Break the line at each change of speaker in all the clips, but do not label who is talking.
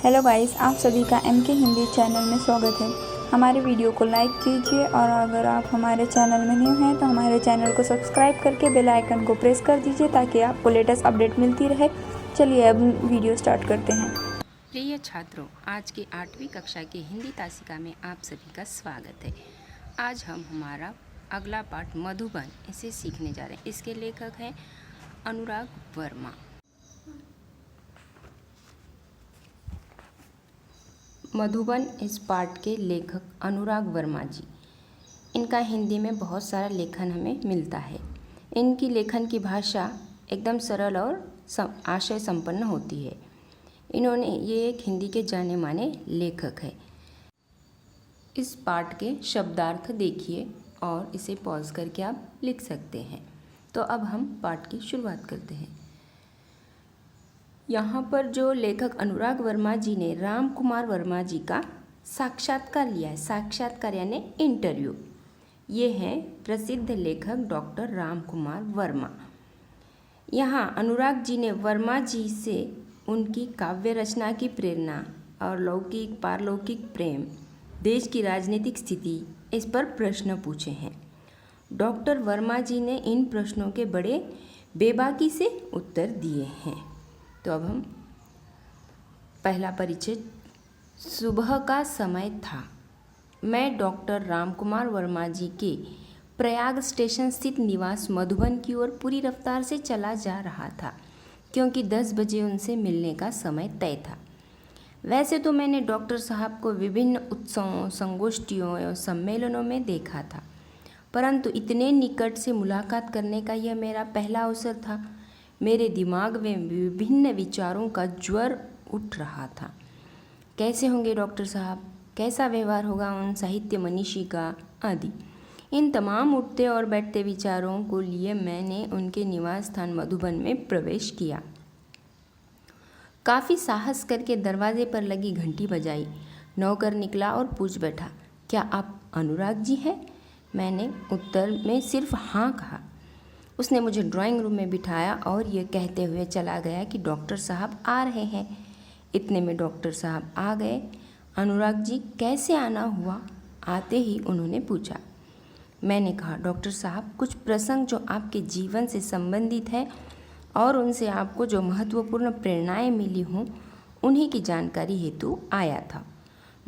Hello guys, आप सभी का MK हिंदी चैनल में स्वागत है। हमारे वीडियो को लाइक कीजिए और अगर आप हमारे चैनल में न्यू हैं तो हमारे चैनल को सब्सक्राइब करके बेल आइकन को प्रेस कर दीजिए ताकि आपको लेटेस्ट अपडेट मिलती रहे। चलिए अब वीडियो स्टार्ट करते हैं।
प्रिय छात्रों, आज की 8वीं कक्षा की हिंदी तासिका में आप सभी का स्वागत है। आज हम हमारा अगला पाठ मधुबन इसे सीखने जा रहे हैं। इसके लेखक हैं अनुराग वर्मा। मधुबन इस पाठ के लेखक अनुराग वर्मा जी। इनका हिंदी में बहुत सारा लेखन हमें मिलता है। इनकी लेखन की भाषा एकदम सरल और आशय संपन्न होती है। ये एक हिंदी के जाने माने लेखक है। इस पाठ के शब्दार्थ देखिए और इसे पॉज करके आप लिख सकते हैं। तो अब हम पाठ की शुरुआत करते हैं। यहाँ पर जो लेखक अनुराग वर्मा जी ने राम कुमार वर्मा जी का साक्षात्कार लिया है। साक्षात्कार यानी इंटरव्यू। ये हैं प्रसिद्ध लेखक डॉक्टर राम कुमार वर्मा। यहाँ अनुराग जी ने वर्मा जी से उनकी काव्य रचना की प्रेरणा और लौकिक पारलौकिक प्रेम, देश की राजनीतिक स्थिति, इस पर प्रश्न पूछे हैं। डॉक्टर वर्मा जी ने इन प्रश्नों के बड़े बेबाकी से उत्तर दिए हैं। तो अब हम पहला परिचय। सुबह का समय था। मैं डॉक्टर राम कुमार वर्मा जी के प्रयाग स्टेशन स्थित निवास मधुबन की ओर पूरी रफ्तार से चला जा रहा था, क्योंकि 10 बजे उनसे मिलने का समय तय था। वैसे तो मैंने डॉक्टर साहब को विभिन्न उत्सवों, संगोष्ठियों और सम्मेलनों में देखा था, परंतु इतने निकट से मुलाकात करने का यह मेरा पहला अवसर था। मेरे दिमाग में विभिन्न विचारों का ज्वर उठ रहा था। कैसे होंगे डॉक्टर साहब, कैसा व्यवहार होगा उन साहित्य मनीषी का, आदि। इन तमाम उठते और बैठते विचारों को लिए मैंने उनके निवास स्थान मधुबन में प्रवेश किया। काफ़ी साहस करके दरवाजे पर लगी घंटी बजाई। नौकर निकला और पूछ बैठा, क्या आप अनुराग जी हैं? मैंने उत्तर में सिर्फ हाँ कहा। उसने मुझे ड्राइंग रूम में बिठाया और ये कहते हुए चला गया कि डॉक्टर साहब आ रहे हैं। इतने में डॉक्टर साहब आ गए। अनुराग जी, कैसे आना हुआ? आते ही उन्होंने पूछा। मैंने कहा, डॉक्टर साहब, कुछ प्रसंग जो आपके जीवन से संबंधित है और उनसे आपको जो महत्वपूर्ण प्रेरणाएं मिली हों, उन्हीं की जानकारी हेतु आया था।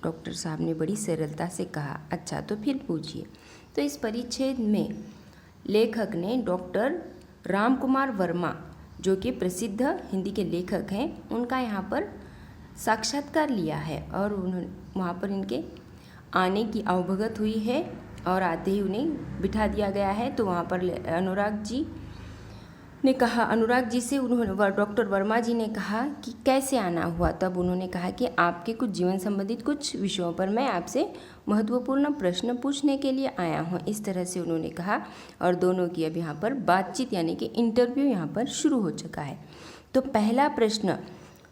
डॉक्टर साहब ने बड़ी सरलता से कहा, अच्छा तो फिर पूछिए। तो इस परिच्छेद में लेखक ने डॉक्टर राम कुमार वर्मा, जो कि प्रसिद्ध हिंदी के लेखक हैं, उनका यहाँ पर साक्षात्कार लिया है और उन्होंने वहाँ पर इनके आने की अवगत हुई है और आते ही उन्हें बिठा दिया गया है। तो वहाँ पर अनुराग जी ने कहा, अनुराग जी से उन्होंने डॉक्टर वर्मा जी ने कहा कि कैसे आना हुआ। तब उन्होंने कहा कि आपके कुछ जीवन संबंधित कुछ विषयों पर मैं आपसे महत्वपूर्ण प्रश्न पूछने के लिए आया हूँ। इस तरह से उन्होंने कहा और दोनों की अब यहाँ पर बातचीत यानी कि इंटरव्यू यहाँ पर शुरू हो चुका है। तो पहला प्रश्न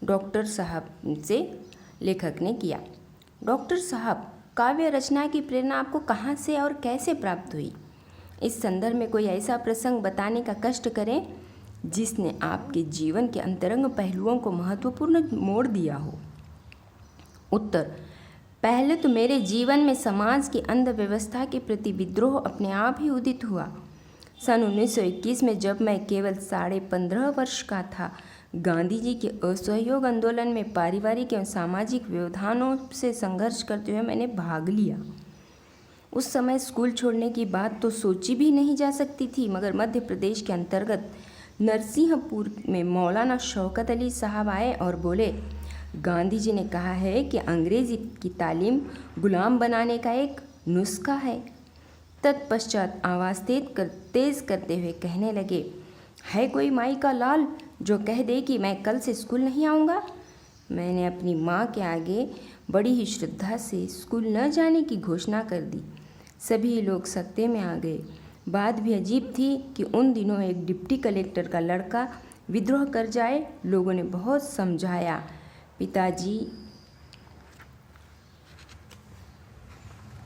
डॉक्टर साहब से लेखक ने किया, डॉक्टर साहब, काव्य रचना की प्रेरणा आपको कहाँ से और कैसे प्राप्त हुई? इस संदर्भ में कोई ऐसा प्रसंग बताने का कष्ट करें जिसने आपके जीवन के अंतरंग पहलुओं को महत्वपूर्ण मोड़ दिया हो। उत्तर, पहले तो मेरे जीवन में समाज की अंधव्यवस्था के प्रति विद्रोह अपने आप ही उदित हुआ। सन 1921 में जब मैं केवल 15.5 वर्ष का था, गांधी जी के असहयोग आंदोलन में पारिवारिक एवं सामाजिक व्यवधानों से संघर्ष करते हुए मैंने भाग लिया। उस समय स्कूल छोड़ने की बात तो सोची भी नहीं जा सकती थी, मगर मध्य प्रदेश के अंतर्गत नरसिंहपुर में मौलाना शौकत अली साहब आए और बोले, गांधी जी ने कहा है कि अंग्रेजी की तालीम गुलाम बनाने का एक नुस्खा है। तत्पश्चात आवाज़ तेज करते हुए कहने लगे, है कोई माई का लाल जो कह दे कि मैं कल से स्कूल नहीं आऊँगा? मैंने अपनी माँ के आगे बड़ी ही श्रद्धा से स्कूल न जाने की घोषणा कर दी। सभी लोग सत्ते में आ गए। बात भी अजीब थी कि उन दिनों एक डिप्टी कलेक्टर का लड़का विद्रोह कर जाए। लोगों ने बहुत समझाया,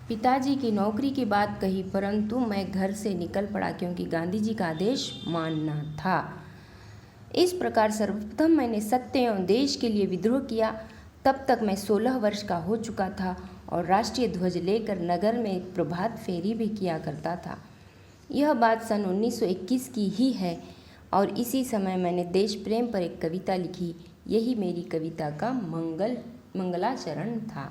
पिताजी की नौकरी की बात कही, परंतु मैं घर से निकल पड़ा क्योंकि गांधी जी का आदेश मानना था। इस प्रकार सर्वप्रथम मैंने सत्य एवं देश के लिए विद्रोह किया। तब तक मैं 16 वर्ष का हो चुका था और राष्ट्रीय ध्वज लेकर नगर में प्रभात फेरी भी किया करता था। यह बात सन 1921 की ही है और इसी समय मैंने देश प्रेम पर एक कविता लिखी। यही मेरी कविता का मंगलाचरण था।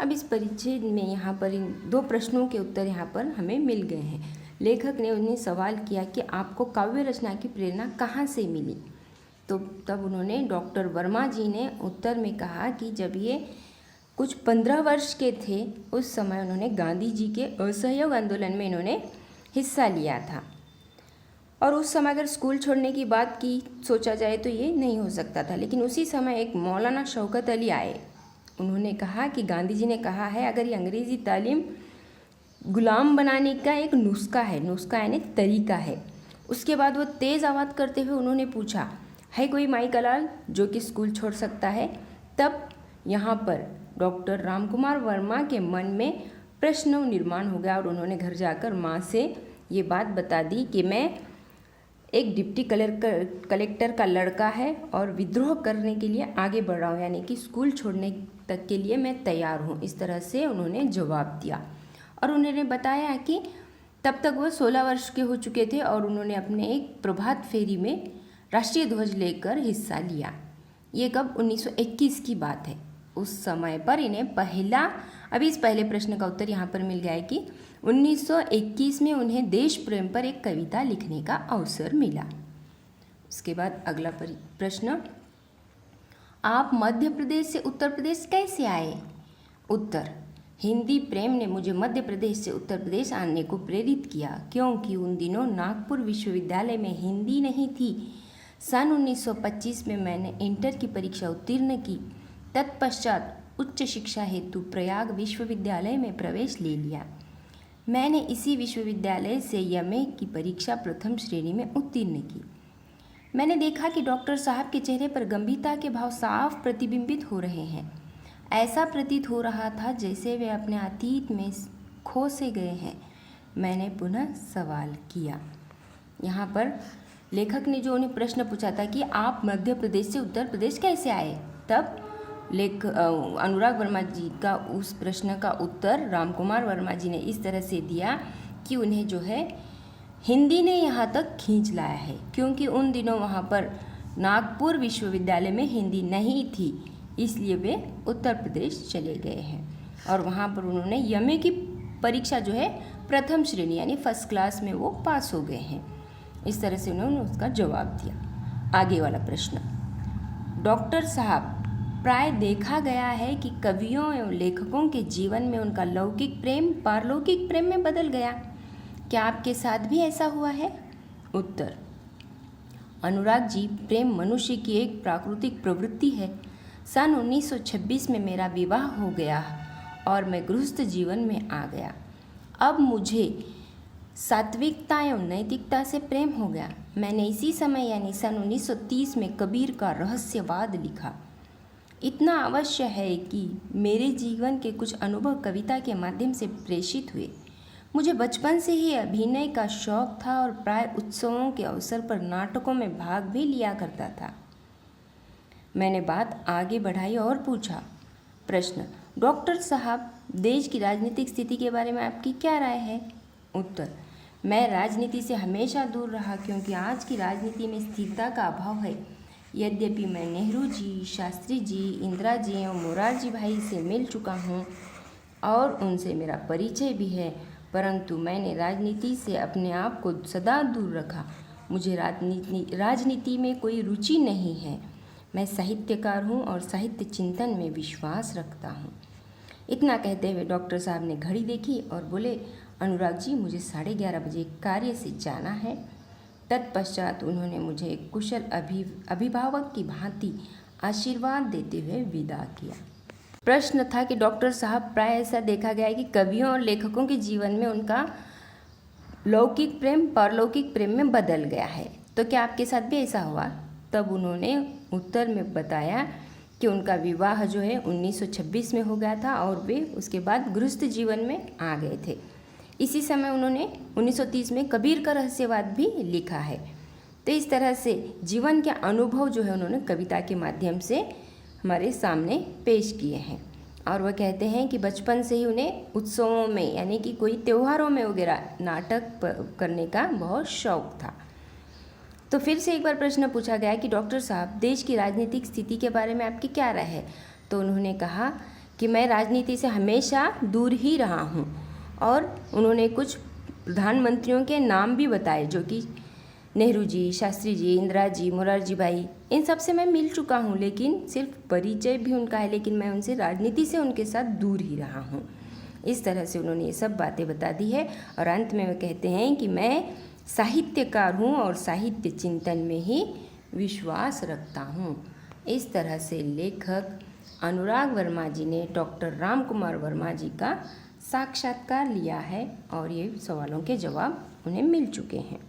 अब इस परिच्छेद में यहाँ पर इन 2 प्रश्नों के उत्तर यहाँ पर हमें मिल गए हैं। लेखक ने उन्हें सवाल किया कि आपको काव्य रचना की प्रेरणा कहाँ से मिली, तो तब उन्होंने डॉक्टर वर्मा जी ने उत्तर में कहा कि जब ये कुछ 15 वर्ष के थे उस समय उन्होंने गांधी जी के असहयोग आंदोलन में इन्होंने हिस्सा लिया था। और उस समय अगर स्कूल छोड़ने की बात की सोचा जाए तो ये नहीं हो सकता था, लेकिन उसी समय एक मौलाना शौकत अली आए। उन्होंने कहा कि गांधी जी ने कहा है अगर ये अंग्रेज़ी तालीम गुलाम बनाने का एक नुस्खा यानी तरीका है। उसके बाद वो तेज़ आवाज़ करते हुए उन्होंने पूछा, है कोई माई का लाल जो कि स्कूल छोड़ सकता है। तब यहाँ पर डॉक्टर रामकुमार वर्मा के मन में प्रश्न निर्माण हो गया और उन्होंने घर जाकर माँ से ये बात बता दी कि मैं एक डिप्टी कलेक्टर का लड़का है और विद्रोह करने के लिए आगे बढ़ रहा हूँ, यानी कि स्कूल छोड़ने तक के लिए मैं तैयार हूँ। इस तरह से उन्होंने जवाब दिया और उन्होंने बताया कि तब तक वो 16 वर्ष के हो चुके थे और उन्होंने अपने एक प्रभात फेरी में राष्ट्रीय ध्वज लेकर हिस्सा लिया। ये कब 1921 की बात है। उस समय पर इन्हें अभी इस पहले प्रश्न का उत्तर यहाँ पर मिल गया है कि 1921 में उन्हें देश प्रेम पर एक कविता लिखने का अवसर मिला। उसके बाद अगला प्रश्न, आप मध्य प्रदेश से उत्तर प्रदेश कैसे आए। उत्तर, हिंदी प्रेम ने मुझे मध्य प्रदेश से उत्तर प्रदेश आने को प्रेरित किया क्योंकि उन दिनों नागपुर विश्वविद्यालय में हिंदी नहीं थी। सन 1925 में मैंने इंटर की परीक्षा उत्तीर्ण की। तत्पश्चात उच्च शिक्षा हेतु प्रयाग विश्वविद्यालय में प्रवेश ले लिया। मैंने इसी विश्वविद्यालय से एमए की परीक्षा प्रथम श्रेणी में उत्तीर्ण की। मैंने देखा कि डॉक्टर साहब के चेहरे पर गंभीरता के भाव साफ प्रतिबिंबित हो रहे हैं। ऐसा प्रतीत हो रहा था जैसे वे अपने अतीत में खो से गए हैं। मैंने पुनः सवाल किया। यहाँ पर लेखक ने जो उन्हें प्रश्न पूछा था कि आप मध्य प्रदेश से उत्तर प्रदेश कैसे आए, तब अनुराग वर्मा जी का उस प्रश्न का उत्तर रामकुमार वर्मा जी ने इस तरह से दिया कि उन्हें जो है हिंदी ने यहाँ तक खींच लाया है क्योंकि उन दिनों वहाँ पर नागपुर विश्वविद्यालय में हिंदी नहीं थी, इसलिए वे उत्तर प्रदेश चले गए हैं और वहाँ पर उन्होंने एमए की परीक्षा जो है प्रथम श्रेणी यानी फर्स्ट क्लास में वो पास हो गए हैं। इस तरह से उन्होंने उसका जवाब दिया। आगे वाला प्रश्न, डॉक्टर साहब, प्राय देखा गया है कि कवियों एवं लेखकों के जीवन में उनका लौकिक प्रेम पारलौकिक प्रेम में बदल गया। क्या आपके साथ भी ऐसा हुआ है। उत्तर, अनुराग जी, प्रेम मनुष्य की एक प्राकृतिक प्रवृत्ति है। सन 1926 में मेरा विवाह हो गया और मैं गृहस्थ जीवन में आ गया। अब मुझे सात्विकता एवं नैतिकता से प्रेम हो गया। मैंने इसी समय यानी सन 1930 में कबीर का रहस्यवाद लिखा। इतना अवश्य है कि मेरे जीवन के कुछ अनुभव कविता के माध्यम से प्रेषित हुए। मुझे बचपन से ही अभिनय का शौक था और प्राय उत्सवों के अवसर पर नाटकों में भाग भी लिया करता था। मैंने बात आगे बढ़ाई और पूछा, प्रश्न, डॉक्टर साहब, देश की राजनीतिक स्थिति के बारे में आपकी क्या राय है। उत्तर, मैं राजनीति से हमेशा दूर रहा क्योंकि आज की राजनीति में स्थिरता का अभाव है। यद्यपि मैं नेहरू जी, शास्त्री जी, इंदिरा जी और मोरारजी भाई से मिल चुका हूँ और उनसे मेरा परिचय भी है, परंतु मैंने राजनीति से अपने आप को सदा दूर रखा। मुझे राजनीति में कोई रुचि नहीं है। मैं साहित्यकार हूँ और साहित्य चिंतन में विश्वास रखता हूँ। इतना कहते हुए डॉक्टर साहब ने घड़ी देखी और बोले, अनुराग जी, मुझे 11:30 बजे कार्य से जाना है। तत्पश्चात उन्होंने मुझे एक कुशल अभिभावक की भांति आशीर्वाद देते हुए विदा किया। प्रश्न था कि डॉक्टर साहब, प्राय ऐसा देखा गया है कि कवियों और लेखकों के जीवन में उनका लौकिक प्रेम पारलौकिक प्रेम में बदल गया है, तो क्या आपके साथ भी ऐसा हुआ। तब उन्होंने उत्तर में बताया कि उनका विवाह जो है 1926 में हो गया था और वे उसके बाद गृहस्थ जीवन में आ गए थे। इसी समय उन्होंने 1930 में कबीर का रहस्यवाद भी लिखा है। तो इस तरह से जीवन के अनुभव जो है उन्होंने कविता के माध्यम से हमारे सामने पेश किए हैं। और वह कहते हैं कि बचपन से ही उन्हें उत्सवों में यानी कि कोई त्योहारों में वगैरह नाटक करने का बहुत शौक था। तो फिर से एक बार प्रश्न पूछा गया कि डॉक्टर साहब, देश की राजनीतिक स्थिति के बारे में आपकी क्या राय है? तो उन्होंने कहा कि मैं राजनीति से हमेशा दूर ही रहा हूँ। और उन्होंने कुछ प्रधानमंत्रियों के नाम भी बताए, जो कि नेहरू जी, शास्त्री जी, इंदिरा जी, मोरारजी भाई, इन सब से मैं मिल चुका हूँ, लेकिन सिर्फ परिचय भी उनका है, लेकिन मैं उनसे राजनीति से उनके साथ दूर ही रहा हूँ। इस तरह से उन्होंने ये सब बातें बता दी है। और अंत में वे कहते हैं कि मैं साहित्यकार हूँ और साहित्य चिंतन में ही विश्वास रखता हूँ। इस तरह से लेखक अनुराग वर्मा जी ने डॉक्टर राम कुमार वर्मा जी का साक्षात्कार लिया है और ये सवालों के जवाब उन्हें मिल चुके हैं।